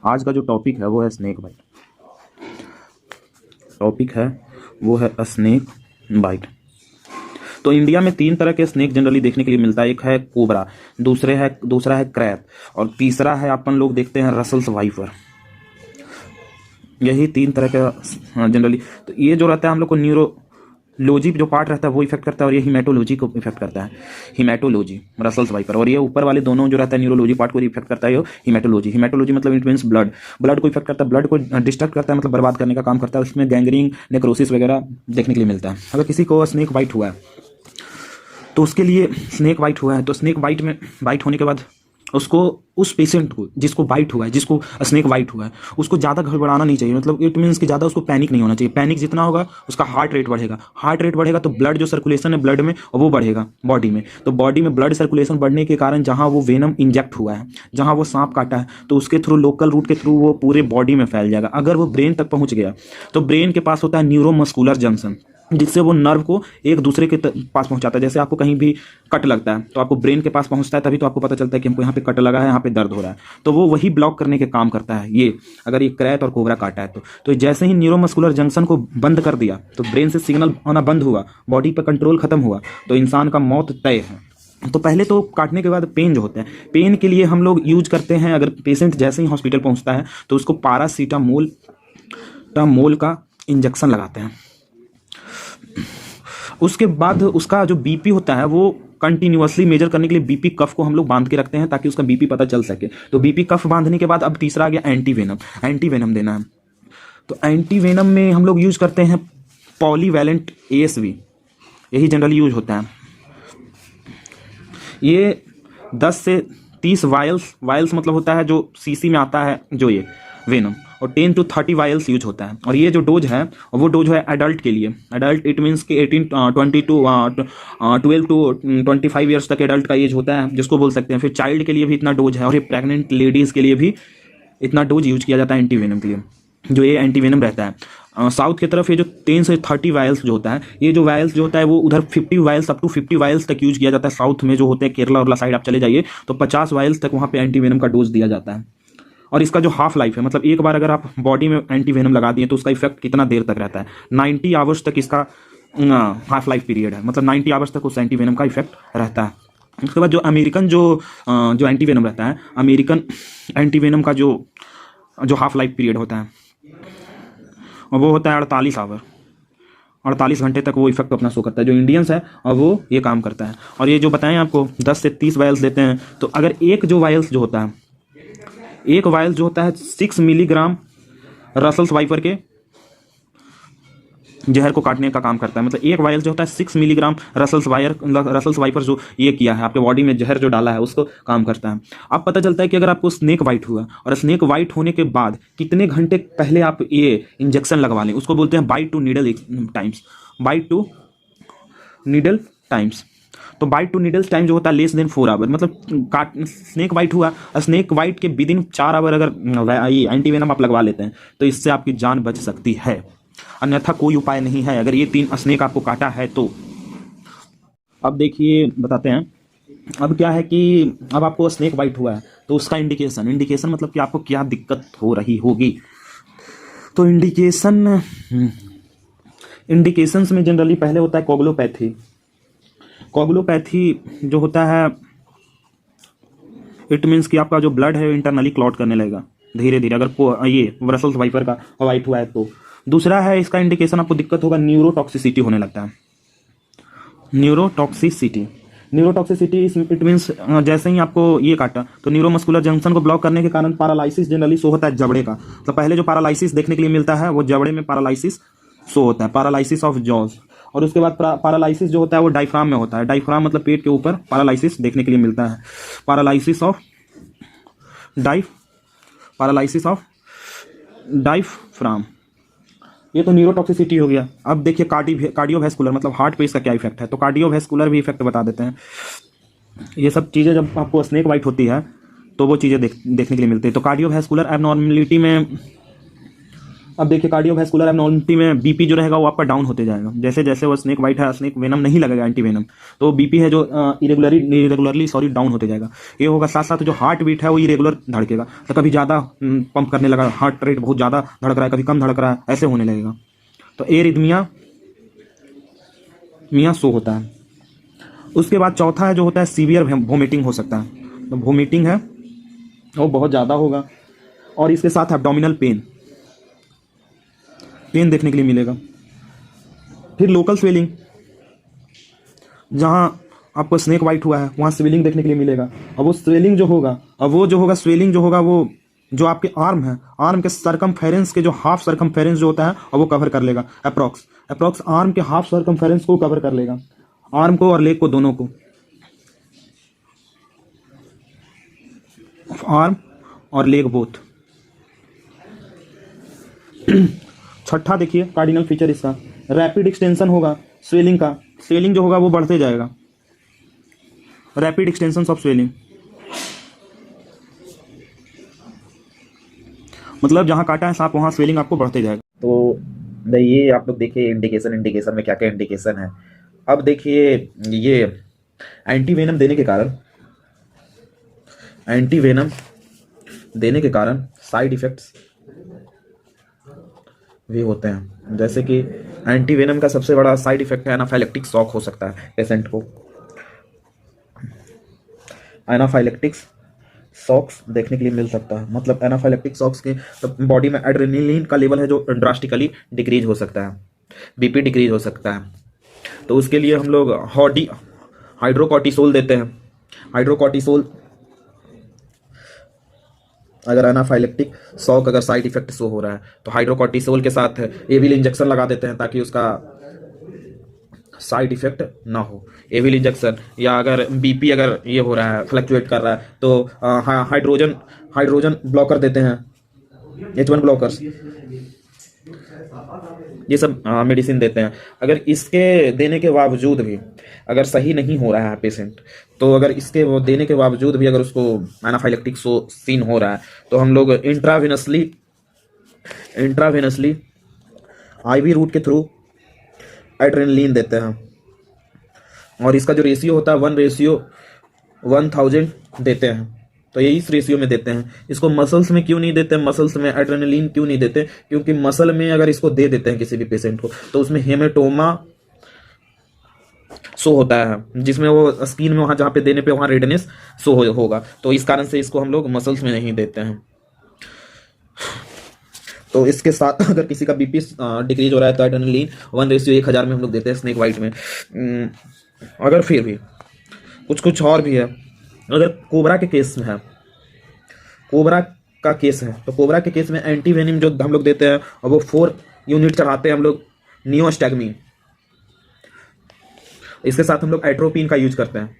आज का जो टॉपिक है वो है स्नेक बाइट। टॉपिक है वो है स्नेक बाइट। तो इंडिया में 3 तरह के स्नेक जनरली देखने के लिए मिलता है। एक है कोबरा, दूसरा है क्रैब और तीसरा है अपन लोग देखते हैं रसल्स वाइपर। यही 3 तरह का जनरली। तो ये जो रहता है हम लोग को न्यूरोलॉजी जो पार्ट रहता है वो इफेक्ट करता है और ये हिमेटोलॉजी को इफेक्ट करता है, हिमेटोलॉजी रसल्स वाइपर। और ये ऊपर वाले दोनों जो रहता है न्यूरोलॉजी पार्ट को इफेक्ट करता है हिमेटोलॉजी। हिमेटोलॉजी मतलब इट मीन्स ब्लड को इफेक्ट करता है, ब्लड को डिस्ट्रक्ट करता है, मतलब बर्बाद करने का काम करता है। उसमें गैंग्रीन, नेक्रोसिस वगैरह देखने के लिए मिलता है। अगर किसी को स्नेक बाइट हुआ है तो उसके लिए स्नेक बाइट हुआ है तो स्नेक बाइट में बाइट होने के बाद उसको, उस पेशेंट को जिसको बाइट हुआ है, जिसको स्नेक बाइट हुआ है, उसको ज़्यादा घबराना नहीं चाहिए। मतलब इट मीन्स कि ज़्यादा उसको पैनिक नहीं होना चाहिए। पैनिक जितना होगा उसका हार्ट रेट बढ़ेगा तो ब्लड जो सर्कुलेशन है ब्लड में वो बढ़ेगा बॉडी में। तो बॉडी में ब्लड सर्कुलेशन बढ़ने के कारण जहाँ वो वेनम इंजेक्ट हुआ है, जहाँ वो सांप काटा है, तो उसके थ्रू लोकल रूट के थ्रू वो पूरे बॉडी में फैल जाएगा। अगर वो ब्रेन तक पहुँच गया तो ब्रेन के पास होता है न्यूरोमस्कुलर जंक्शन, जिससे वो नर्व को एक दूसरे के पास पहुंचाता है। जैसे आपको कहीं भी कट लगता है तो आपको ब्रेन के पास पहुंचता है, तभी तो आपको पता चलता है कि हमको यहाँ पे कट लगा है, यहाँ पे दर्द हो रहा है। तो वो वही ब्लॉक करने के काम करता है। ये अगर ये क्रैत और कोबरा काटा है तो जैसे ही न्यूरोमस्कुलर जंक्शन को बंद कर दिया तो ब्रेन से सिग्नल आना बंद हुआ, बॉडी पर कंट्रोल खत्म हुआ, तो इंसान का मौत तय है। तो पहले तो काटने के बाद पेन जो होता है, पेन के लिए हम लोग यूज करते हैं, अगर पेशेंट जैसे ही हॉस्पिटल पहुँचता है तो उसको पैरासीटामोल का इंजेक्शन लगाते हैं। उसके बाद उसका जो बीपी होता है वो कंटिन्यूअसली मेजर करने के लिए बीपी कफ को हम लोग बांध के रखते हैं ताकि उसका बीपी पता चल सके। तो बीपी कफ बांधने के बाद अब तीसरा आ गया एंटीवेनम देना है। तो एंटीवेनम में हम लोग यूज करते हैं पॉलीवैलेंट ASV, यही जनरली यूज होता है। ये 10 से 30 वायल्स मतलब होता है जो सीसी में आता है जो ये वेनम, और 10 to 30 वायल्स यूज होता है। और ये जो डोज है वो डोज है एडल्ट के लिए। एडल्ट इट मीन्स कि 12 to 25 ईयर्स तक एडल्ट का एज होता है, जिसको बोल सकते हैं। फिर चाइल्ड के लिए भी इतना डोज है और ये प्रेग्नेंट लेडीज़ के लिए भी इतना डोज यूज किया जाता है एंटीवेनम के लिए, जो ये एंटीवेनम रहता है। साउथ की तरफ ये जो 10 से 30 वायल्स जो होता है, ये जो वायल्स जो होता है वो उधर 50 वायल्स अप टू 50 वायल्स तक यूज किया जाता है। साउथ में जो होते हैं केरला और साइड आप चले जाइए तो 50 वायल्स तक वहाँ पे एंटीवेनम का डोज दिया जाता है। और इसका जो हाफ लाइफ है, मतलब एक बार अगर आप बॉडी में एंटीवेनम लगा दिए तो उसका इफेक्ट कितना देर तक रहता है, 90 आवर्स तक इसका हाफ लाइफ पीरियड है। मतलब 90 आवर्स तक उस एंटीवेनम का इफेक्ट रहता है। उसके बाद जो अमेरिकन जो एंटीवेनम रहता है, अमेरिकन एंटीवेनम का जो हाफ लाइफ पीरियड होता है वो होता है 48 आवर, 48 घंटे तक वो इफेक्ट अपना शो करता है। जो इंडियंस है और वो ये काम करता है। और ये जो बताएं आपको 10 से 30 वायल्स देते हैं, तो अगर एक जो वायल्स जो होता है, एक वायल जो होता है 6 मिलीग्राम रसल्स वाइपर के जहर को काटने का काम करता है। मतलब एक वायल जो होता है 6 मिलीग्राम रसल्स वाइपर जो ये किया है आपके बॉडी में जहर जो डाला है उसको काम करता है। अब पता चलता है कि अगर आपको स्नेक बाइट हुआ और स्नेक बाइट होने के बाद कितने घंटे पहले आप ये इंजेक्शन लगवा लें, उसको बोलते हैं बाइट टू नीडल टाइम्स। तो बाइट टू नीडल्स टाइम जो होता है लेस देन 4 आवर। मतलब स्नेक बाइट हुआ, स्नेक बाइट के विदिन 4 आवर अगर एंटीवेनम आप लगवा लेते हैं तो इससे आपकी जान बच सकती है, अन्यथा कोई उपाय नहीं है अगर ये 3 स्नेक आपको काटा है तो। अब देखिए बताते हैं, अब क्या है कि अब आपको स्नेक बाइट हुआ है तो उसका इंडिकेशन मतलब कि आपको क्या दिक्कत हो रही होगी। तो इंडिकेशंस में जनरली पहले होता है कोगुलोपैथी जो होता है, इट मीन्स कि आपका जो ब्लड है इंटरनली क्लॉट करने लगेगा धीरे धीरे अगर ये रसल्स वाइपर का वाइट हुआ है तो। दूसरा है इसका इंडिकेशन आपको दिक्कत होगा, न्यूरोटॉक्सिसिटी होने लगता है। न्यूरोटॉक्सिसिटी इट मीन्स जैसे ही आपको ये काटा तो न्यूरोमस्कुलर जंक्शन को ब्लॉक करने के कारण पैरालिसिस जनरली शो होता है जबड़े का। तो पहले जो पैरालिसिस देखने के लिए मिलता है वो जबड़े में पैरालिसिस शो होता है, पैरालिसिस ऑफ जॉज। और उसके बाद पैरालिसिस जो होता है वो डायफ्राम में होता है। डायफ्राम मतलब पेट के ऊपर पैरालिसिस देखने के लिए मिलता है, पैरालिसिस ऑफ डायफ्राम। ये तो न्यूरोटॉक्सिसिटी हो गया। अब देखिए कार्डियोवैस्कुलर मतलब हार्ट पे इसका क्या इफेक्ट है, तो कार्डियोवैस्कुलर भी इफेक्ट बता देते हैं। ये सब चीज़ें जब आपको स्नेक बाइट होती है तो वो चीज़ें देखने के लिए मिलती है। तो कार्डियोवैस्कुलर एबनॉर्मेलिटी में अब देखिए कार्डियोवैस्कुलर एब्नॉर्मलिटी में बीपी जो रहेगा वो आपका डाउन होते जाएगा। जैसे जैसे वो स्नेक बाइट है, स्नेक वेनम नहीं लगेगा एंटी वेनम, तो बीपी है जो इरेगुलरली डाउन होते जाएगा। ये होगा, साथ साथ जो हार्ट बीट है वो इरेगुलर धड़केगा, तो कभी ज़्यादा पंप करने लगा, हार्ट रेट बहुत ज़्यादा धड़क रहा है, कभी कम धड़क रहा है, ऐसे होने लगेगा। तो एरिथमिया शो होता है। उसके बाद चौथा है जो होता है सीवियर वोमिटिंग हो सकता है। तो वोमिटिंग है वो बहुत ज़्यादा होगा, और इसके साथ एब्डोमिनल पेन देखने के लिए मिलेगा। फिर लोकल स्वेलिंग, जहाँ आपको स्नेक बाइट हुआ है वहाँ स्वेलिंग देखने के लिए मिलेगा। अब वो स्वेलिंग जो होगा, स्वेलिंग जो होगा वो जो आपके आर्म है, आर्म के सरकमफेरेंस के जो हाफ सरकमफेरेंस जो होता है और वो कवर कर लेगा। अप्रॉक्स आर्म के हाफ सरकमफेरेंस को कवर कर लेगा, आर्म को और लेग को, दोनों को, आर्म और लेग बोथ। छठा देखिए कार्डिनल फीचर इसका रैपिड एक्सटेंशन होगा स्वेलिंग का। स्वेलिंग जो होगा वो बढ़ते जाएगा, रैपिड एक्सटेंशन ऑफ स्वेलिंग, मतलब जहां काटा है सांप वहां स्वेलिंग आपको बढ़ते जाएगा। तो ये आप लोग देखिए इंडिकेशन में क्या क्या इंडिकेशन है। अब देखिए ये एंटीवेनम देने के कारण साइड इफेक्ट्स भी होते हैं। जैसे कि एंटीवेनम का सबसे बड़ा साइड इफेक्ट है एनाफाइलेक्टिक शॉक हो सकता है पेशेंट को। एनाफाइलेक्टिक शॉक्स देखने के लिए मिल सकता है, मतलब एनाफाइलेक्टिक शॉक्स के तो बॉडी में एड्रेनलिन का लेवल है जो ड्रास्टिकली डिक्रीज हो सकता है, बीपी डिक्रीज हो सकता है। तो उसके लिए हम लोग हाइड्रोकॉर्टिसोल देते हैं। हाइड्रोकॉर्टिसोल अगर एनाफाइलेक्टिक शॉक अगर साइड इफेक्ट शो हो रहा है तो हाइड्रोकॉर्टिसोल के साथ एविल इंजेक्शन लगा देते हैं ताकि उसका साइड इफेक्ट ना हो। एविल इंजेक्शन, या अगर बीपी अगर ये हो रहा है, फ्लक्चुएट कर रहा है, तो हाइड्रोजन ब्लॉकर देते हैं, H1 ब्लॉकर्स, ये सब मेडिसिन देते हैं। अगर इसके देने के बावजूद भी अगर सही नहीं हो रहा है पेशेंट, तो अगर इसके वो देने के बावजूद भी अगर उसको एनाफाइलेक्टिक सीन हो रहा है तो हम लोग इंट्रावेनसली आईवी रूट के थ्रू एड्रेनलिन देते हैं। और इसका जो रेशियो होता है 1:1000 देते हैं। तो ये इस रेशियो में देते हैं। इसको मसल्स में क्यों नहीं देते, मसल्स में एड्रेनलिन क्यों नहीं देते? क्योंकि मसल में अगर इसको दे देते हैं किसी भी पेशेंट को तो उसमें हेमेटोमा शो होता है, जिसमें वो स्किन में वहां जहाँ पे देने पे वहां रेडनेस शो होगा। तो इस कारण से इसको हम लोग मसल्स में नहीं देते हैं। तो इसके साथ अगर किसी का बीपी डिक्रीज हो रहा है तो एड्रेनलिन 1:1000 में हम लोग देते हैं स्नेक बाइट में। अगर फिर भी कुछ और भी है, अगर कोबरा के केस में है, कोबरा का केस है, तो कोबरा के केस में एंटीवेनिम जो हम लोग देते हैं और वो 4 यूनिट चढ़ाते हैं हम लोग नियोस्टैग्मीन। इसके साथ हम लोग एट्रोपिन का यूज करते हैं।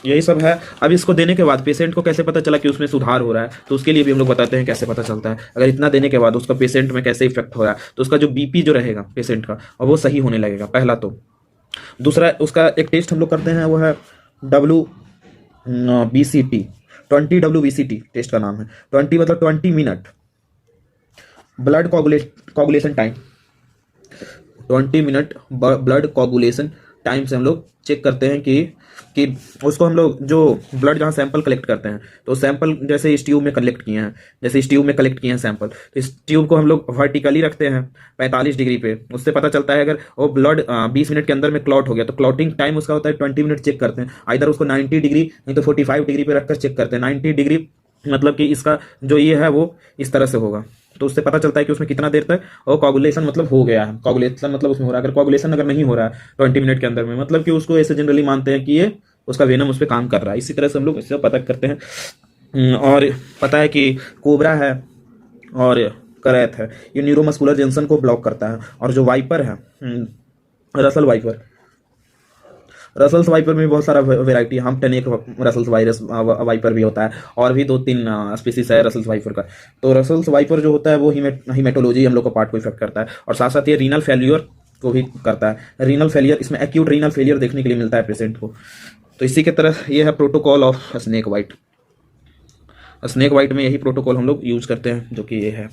यही सब है। अब इसको देने के बाद पेशेंट को कैसे पता चला कि उसमें सुधार हो रहा है, तो उसके लिए भी हम लोग बताते हैं कैसे पता चलता है। अगर इतना देने के बाद उसका पेशेंट में कैसे इफेक्ट हो रहा है, तो उसका जो बीपी जो रहेगा पेशेंट का और वो सही होने लगेगा, पहला तो। दूसरा उसका एक टेस्ट हम लोग करते हैं, वो है WBCT, 20 WBCT टेस्ट का नाम है। 20 मतलब 20 minute blood coagulation time, 20 minute blood coagulation time से हम लोग चेक करते हैं कि उसको हम लोग जो ब्लड जहाँ सैंपल कलेक्ट करते हैं, तो सैंपल जैसे इस ट्यूब में कलेक्ट किए हैं, सैंपल, तो इस ट्यूब को हम लोग वर्टिकली रखते हैं 45 डिग्री पे। उससे पता चलता है अगर वो ब्लड 20 मिनट के अंदर में क्लॉट हो गया तो क्लॉटिंग टाइम उसका होता है 20 मिनट। चेक करते हैं, इधर उसको 90 डिग्री नहीं तो 45 डिग्री पे रखकर चेक करते हैं। 90 डिग्री मतलब कि इसका जो ये है वो इस तरह से होगा, तो उससे पता चलता है कि उसमें कितना देर तक और कोगुलेशन मतलब हो गया है। कोगुलेशन मतलब उसमें हो रहा है। अगर कोगुलेशन अगर नहीं हो रहा है 20 मिनट के अंदर में, मतलब कि उसको ऐसे जनरली मानते हैं कि ये उसका वेनम उस पर काम कर रहा है। इसी तरह से हम लोग इससे पता करते हैं। और पता है कि कोबरा है और करैथ है, ये न्यूरोमस्कुलर जंक्शन को ब्लॉक करता है। और जो वाइपर है, रसल वाइपर में बहुत सारा वेराइटी है। हम्पटन एक रसल्स वाइपर भी होता है, और भी 2-3 स्पीसीज है रसल्स वाइपर का। तो रसल्स वाइपर जो होता है वो हिमेटोलॉजी हम लोग को पार्ट को इफेक्ट करता है। और साथ साथ ये रीनल फेल्यूर को भी करता है। रीनल फेलियर, इसमें एक्यूट रीनल फेलियर देखने के लिए मिलता है पेशेंट को। तो इसी के तरह ये है protocol of snake bite. Snake bite में यही प्रोटोकॉल हम लोग यूज करते हैं, जो कि ये है।